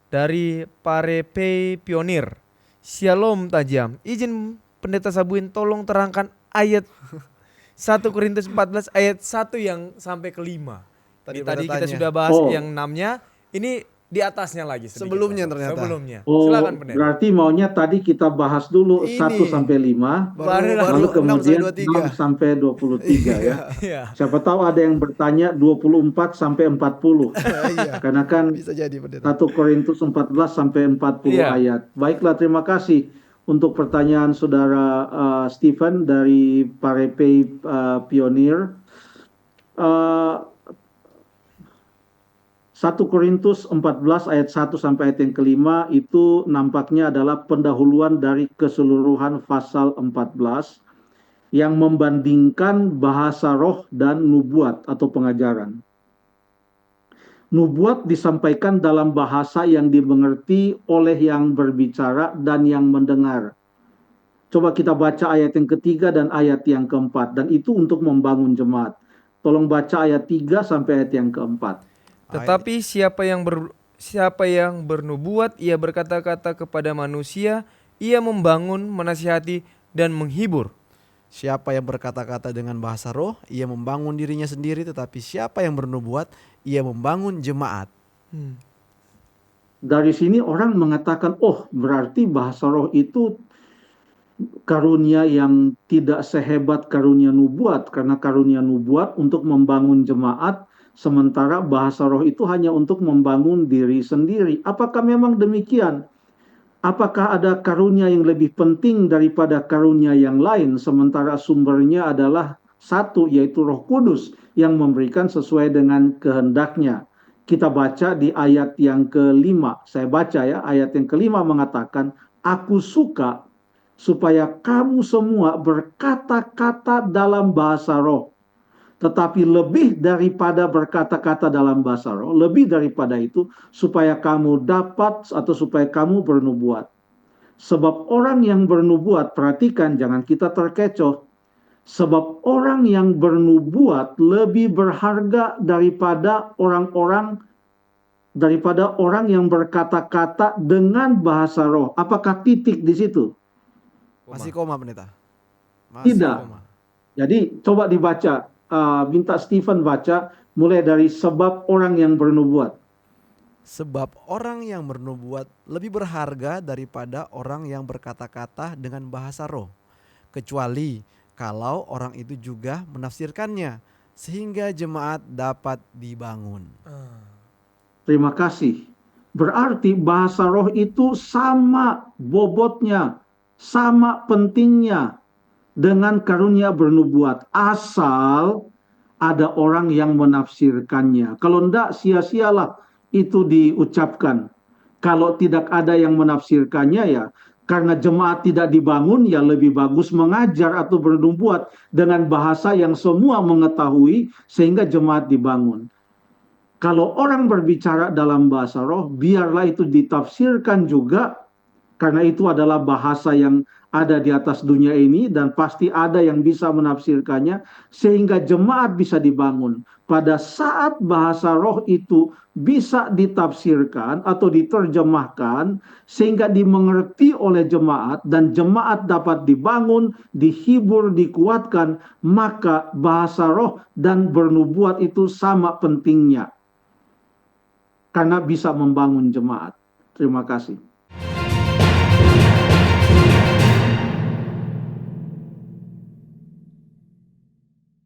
dari Parepei Pionir. Shalom tajam. Izin Pendeta Sabuin tolong terangkan ayat 1 Korintus 14 ayat 1 yang sampai ke 5. Tadi kita sudah bahas yang 6-nya. Ini di atasnya lagi sedikit. Sebelumnya. Silakan Pendeta. Berarti maunya tadi kita bahas dulu 1 sampai 5, lalu kemudian 6 sampai 23 ya. Siapa tahu ada yang bertanya 24 sampai 40. Karena kan bisa jadi 1 Korintus 14 sampai 40 ayat. Baiklah, terima kasih untuk pertanyaan saudara Stephen dari Parepei Pionir. 1 Korintus 14 ayat 1 sampai ayat yang kelima itu nampaknya adalah pendahuluan dari keseluruhan pasal 14 yang membandingkan bahasa roh dan nubuat atau pengajaran. Nubuat disampaikan dalam bahasa yang dimengerti oleh yang berbicara dan yang mendengar. Coba kita baca ayat yang ketiga dan ayat yang keempat, dan itu untuk membangun jemaat. Tolong baca ayat 3 sampai ayat yang keempat. Tetapi siapa yang bernubuat, ia berkata-kata kepada manusia, ia membangun, menasihati, dan menghibur. Siapa yang berkata-kata dengan bahasa roh, ia membangun dirinya sendiri, tetapi siapa yang bernubuat, ia membangun jemaat. Dari sini orang mengatakan, oh berarti bahasa roh itu karunia yang tidak sehebat karunia nubuat, karena karunia nubuat untuk membangun jemaat, sementara bahasa roh itu hanya untuk membangun diri sendiri. Apakah memang demikian? Apakah ada karunia yang lebih penting daripada karunia yang lain, sementara sumbernya adalah satu, yaitu Roh Kudus yang memberikan sesuai dengan kehendaknya. Kita baca di ayat yang kelima. Saya baca ya, ayat yang kelima mengatakan, aku suka supaya kamu semua berkata-kata dalam bahasa roh. Tetapi lebih daripada berkata-kata dalam bahasa roh, lebih daripada itu, supaya kamu dapat atau supaya kamu bernubuat. Sebab orang yang bernubuat, perhatikan jangan kita terkecoh. Sebab orang yang bernubuat lebih berharga daripada orang yang berkata-kata dengan bahasa roh. Apakah titik di situ? Masih koma, Pendeta. Tidak. Jadi coba dibaca. Minta Stephen baca mulai dari sebab orang yang bernubuat. Sebab orang yang bernubuat lebih berharga daripada orang yang berkata-kata dengan bahasa roh, kecuali kalau orang itu juga menafsirkannya, sehingga jemaat dapat dibangun. Terima kasih. Berarti bahasa roh itu sama bobotnya, sama pentingnya dengan karunia bernubuat, asal ada orang yang menafsirkannya. Kalau enggak, sia-sialah itu diucapkan. Kalau tidak ada yang menafsirkannya, ya karena jemaat tidak dibangun, ya lebih bagus mengajar atau bernubuat dengan bahasa yang semua mengetahui sehingga jemaat dibangun. Kalau orang berbicara dalam bahasa roh, biarlah itu ditafsirkan juga, karena itu adalah bahasa yang ada di atas dunia ini dan pasti ada yang bisa menafsirkannya sehingga jemaat bisa dibangun. Pada saat bahasa roh itu bisa ditafsirkan atau diterjemahkan sehingga dimengerti oleh jemaat dan jemaat dapat dibangun, dihibur, dikuatkan, maka bahasa roh dan bernubuat itu sama pentingnya karena bisa membangun jemaat. Terima kasih.